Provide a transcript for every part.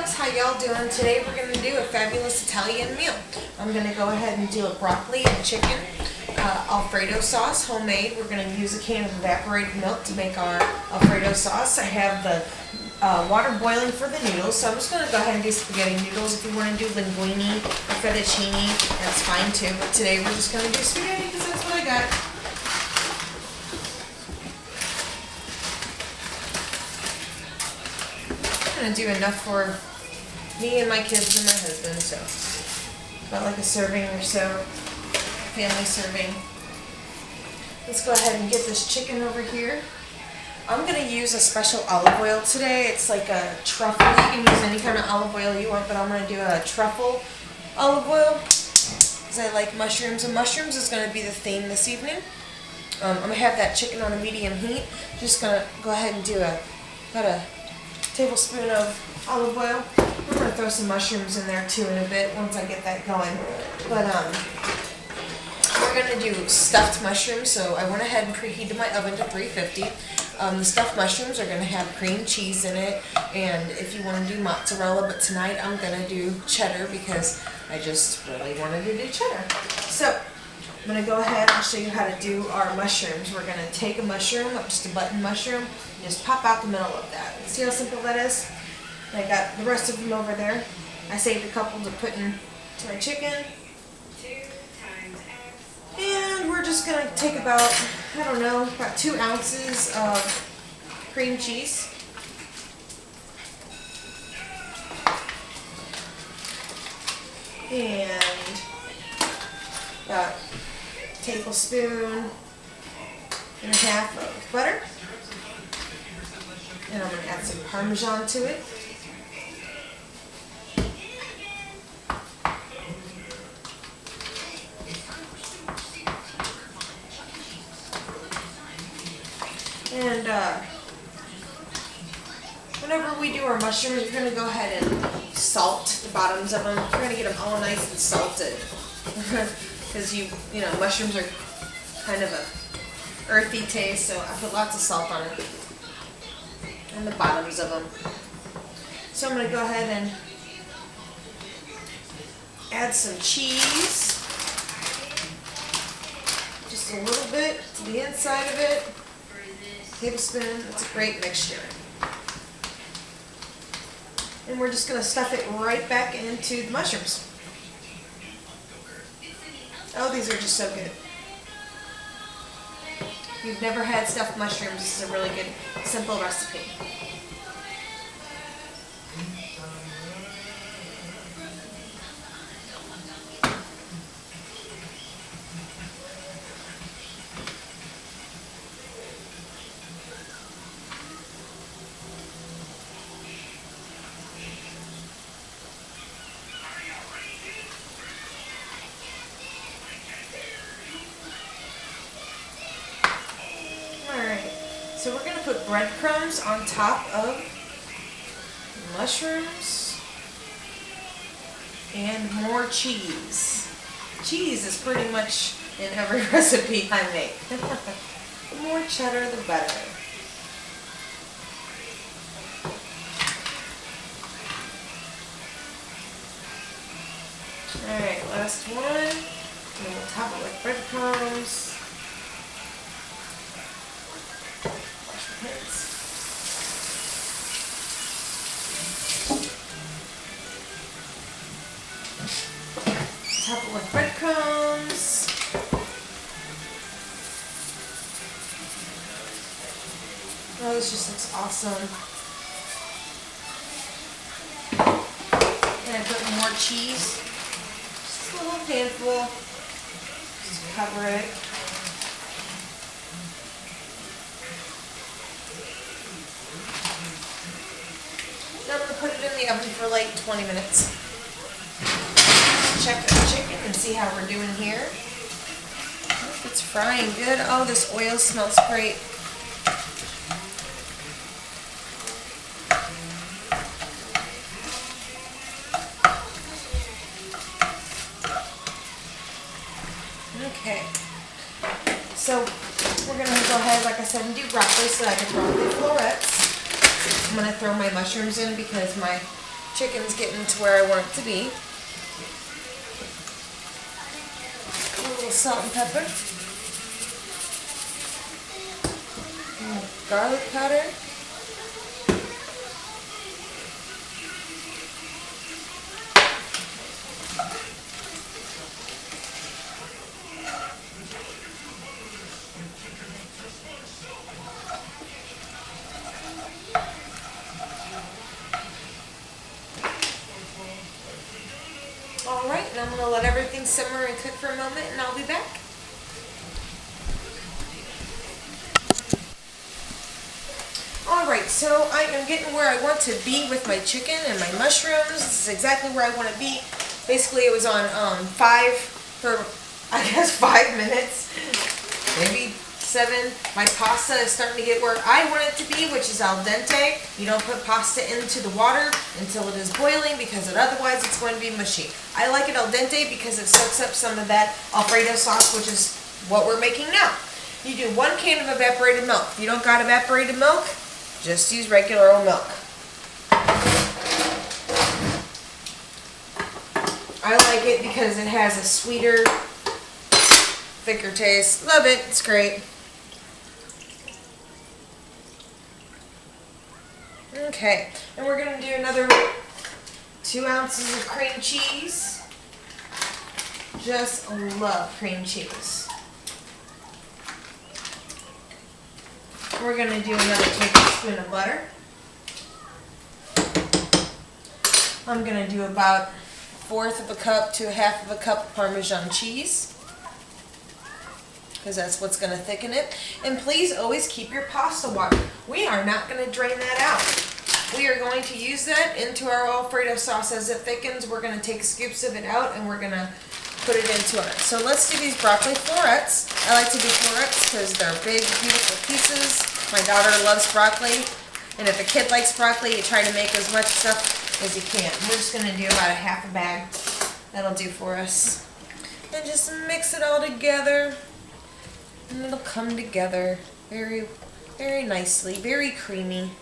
loves, how y'all doing? Today we're going to do a fabulous Italian meal. I'm going to go ahead and do a broccoli and chicken Alfredo sauce, homemade. We're going to use a can of evaporated milk to make our Alfredo sauce. I have the water boiling for the noodles, so I'm just going to go ahead and do spaghetti noodles. If you want to do linguine or fettuccine, that's fine too. But today we're just going to do spaghetti because that's what I got. I'm going to do enough for me and my kids and my husband, so about like a serving or so, family serving. Let's go ahead and get this chicken over here. I'm going to use a special olive oil today. It's like a truffle. You can use any kind of olive oil you want, but I'm going to do a truffle olive oil because I like mushrooms, and mushrooms is going to be the theme this evening. I'm going to have that chicken on a medium heat. Just going to go ahead and do about a tablespoon of olive oil. I'm going to throw some mushrooms in there too in a bit once I get that going. But we're going to do stuffed mushrooms, so I went ahead and preheated my oven to 350. The stuffed mushrooms are going to have cream cheese in it, and if you want to do mozzarella, but tonight I'm going to do cheddar because I just really wanted to do cheddar. So I'm going to go ahead and show you how to do our mushrooms. We're going to take a mushroom, just a button mushroom, and just pop out the middle of that. See how simple that is? And I got the rest of them over there. I saved a couple to put into my chicken. And we're just going to take about, I don't know, about 2 ounces of cream cheese. And about a tablespoon and a half of butter. And I'm going to add some Parmesan to it. And whenever we do our mushrooms, we're going to go ahead and salt the bottoms of them. We're going to get them all nice and salted. Because you know, mushrooms are kind of a earthy taste, so I put lots of salt on it. And the bottoms of them. So I'm going to go ahead and add some cheese. Just a little bit to the inside of it. Tablespoon. It's a great mixture. And we're just going to stuff it right back into the mushrooms. Oh, these are just so good. If you've never had stuffed mushrooms, this is a really good, simple recipe. So we're going to put breadcrumbs on top of mushrooms and more cheese. Cheese is pretty much in every recipe I make. The more cheddar, the better. Alright, last one. And we'll top it with breadcrumbs. Top it with breadcrumbs. Oh, this just looks awesome. And I put more cheese. Just a little handful. Just to cover it. Now I'm going to put it in the oven for like 20 minutes. Check the chicken and see how we're doing here. It's frying good. Oh, this oil smells great. Okay. So we're going to go ahead, like I said, and do broccoli. So I have broccoli florets. I'm going to throw my mushrooms in because my Chicken's getting to where I want it to be. A little salt and pepper. Garlic powder. Alright, and I'm going to let everything simmer and cook for a moment, and I'll be back. Alright, so I am getting where I want to be with my chicken and my mushrooms. This is exactly where I want to be. Basically, it was on 5 minutes, maybe 7. My pasta is starting to get where I want it to be, which is al dente. You don't put pasta into the water until it is boiling because otherwise it's going to be mushy. I like it al dente because it soaks up some of that Alfredo sauce, which is what we're making now. You do 1 can of evaporated milk. If you don't got evaporated milk, just use regular old milk. I like it because it has a sweeter, thicker taste. Love it. It's great. Okay, and we're going to do another 2 ounces of cream cheese. Just love cream cheese. We're going to do another tablespoon of butter. I'm going to do about 1/4 of a cup to 1/2 of a cup of Parmesan cheese, because that's what's going to thicken it. And please always keep your pasta water. We are not going to drain that out. We are going to use that into our Alfredo sauce as it thickens. We're going to take scoops of it out and we're going to put it into it. So let's do these broccoli florets. I like to do florets because they're big, beautiful pieces. My daughter loves broccoli. And if a kid likes broccoli, you try to make as much stuff as you can. We're just going to do about 1/2 bag. That'll do for us. And just mix it all together. And it'll come together very, very nicely, very creamy.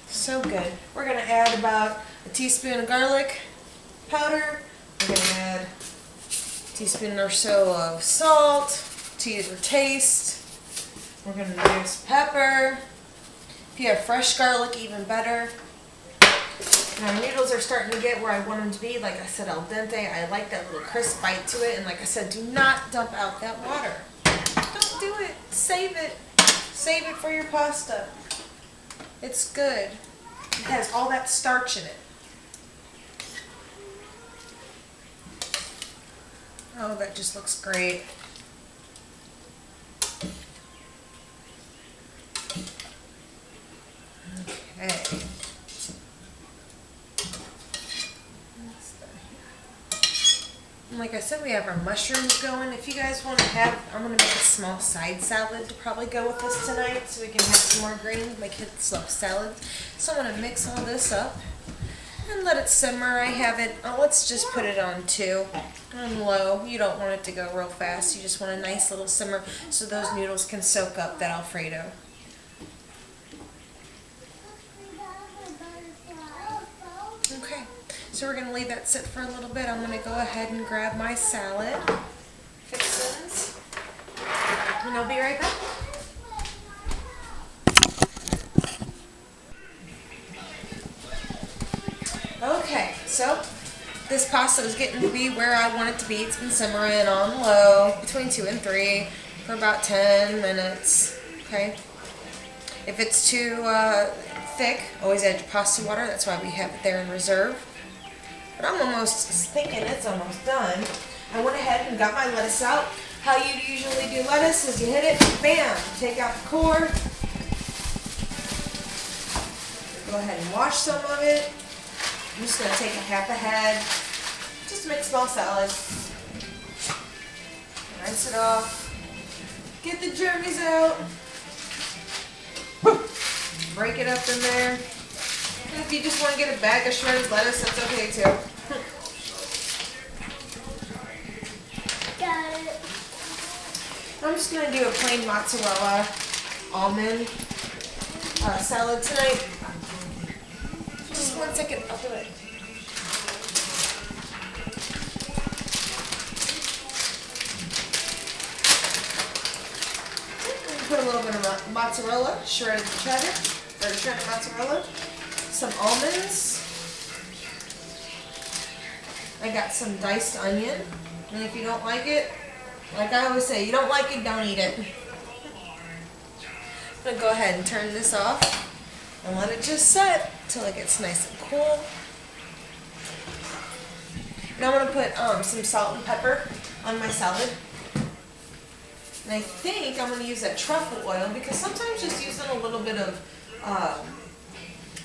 So good. We're going to add about a teaspoon of garlic powder. We're going to add a teaspoon or so of salt to your taste. We're going to do some pepper. If you have fresh garlic, even better. And our noodles are starting to get where I want them to be. Like I said, al dente. I like that little crisp bite to it. And like I said, do not dump out that water. Don't do it. Save it. Save it for your pasta. It's good. It has all that starch in it. Oh, that just looks great. Okay. And like I said, we have our mushrooms going. If you guys want to have, I'm going to make a small side salad to probably go with this tonight so we can have some more greens. My kids love salads. So I'm going to mix all this up and let it simmer. I have it, let's just put it on 2 on low. You don't want it to go real fast. You just want a nice little simmer so those noodles can soak up that Alfredo. Okay. So we're going to leave that sit for a little bit. I'm going to go ahead and grab my salad fixins, and I'll be right back. Okay, so this pasta is getting to be where I want it to be. It's been simmering on low between 2 and 3 for about 10 minutes. Okay. If it's too thick, always add your pasta water. That's why we have it there in reserve. But I'm almost thinking it's almost done. I went ahead and got my lettuce out. How you usually do lettuce is you hit it, bam, take out the core. Go ahead and wash some of it. I'm just going to take a 1/2 head. Just make small salad. Rinse it off. Get the germies out. Break it up in there. And if you just want to get a bag of shredded lettuce, that's okay too. Got it. I'm just going to do a plain mozzarella almond salad tonight. Just 1 second. I'll do it. Put a little bit of mozzarella, shredded cheddar, or shredded mozzarella, some almonds. I got some diced onion, and if you don't like it, like I always say, you don't like it, don't eat it. I'm gonna go ahead and turn this off and let it just set till it gets nice and cool. Now I'm gonna put some salt and pepper on my salad. And I think I'm going to use that truffle oil because sometimes just using a little bit of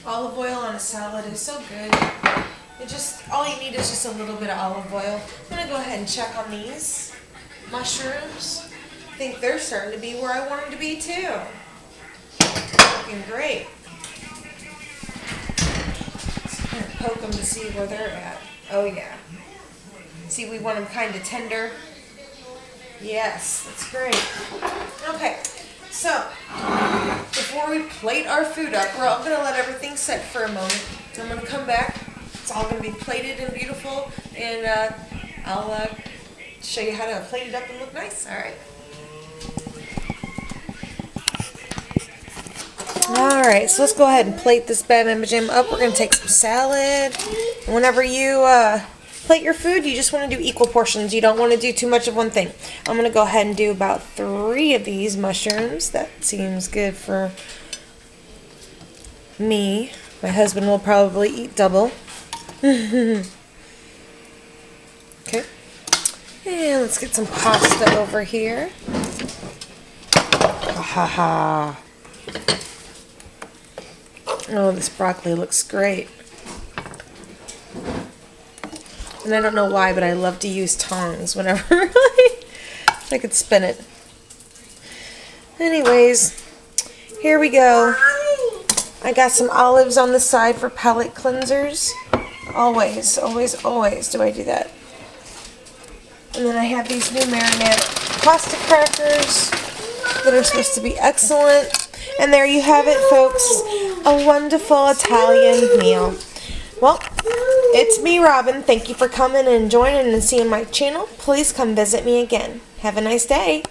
olive oil on a salad is so good. All you need is just a little bit of olive oil. I'm going to go ahead and check on these mushrooms. I think they're starting to be where I want them to be too. Looking great. Just kind of poke them to see where they're at. Oh yeah. See, we want them kind of tender. Yes, that's great. Okay, so before we plate our food up, we're all going to let everything set for a moment. So I'm going to come back. It's all going to be plated and beautiful, and I'll show you how to plate it up and look nice. All right. All right, so let's go ahead and plate this bad mama jam up. We're going to take some salad. Whenever you plate your food, you just want to do equal portions. You don't want to do too much of one thing. I'm going to go ahead and do about 3 of these mushrooms. That seems good for me. My husband will probably eat double. Okay. And let's get some pasta over here. Ha ha. Oh, this broccoli looks great. And I don't know why, but I love to use tongs whenever I could spin it. Anyways, here we go. I got some olives on the side for palate cleansers. Always, always, always do I do that. And then I have these new marinette pasta crackers that are supposed to be excellent. And there you have it, folks. A wonderful Italian meal. Well, it's me, Robin. Thank you for coming and joining and seeing my channel. Please come visit me again. Have a nice day.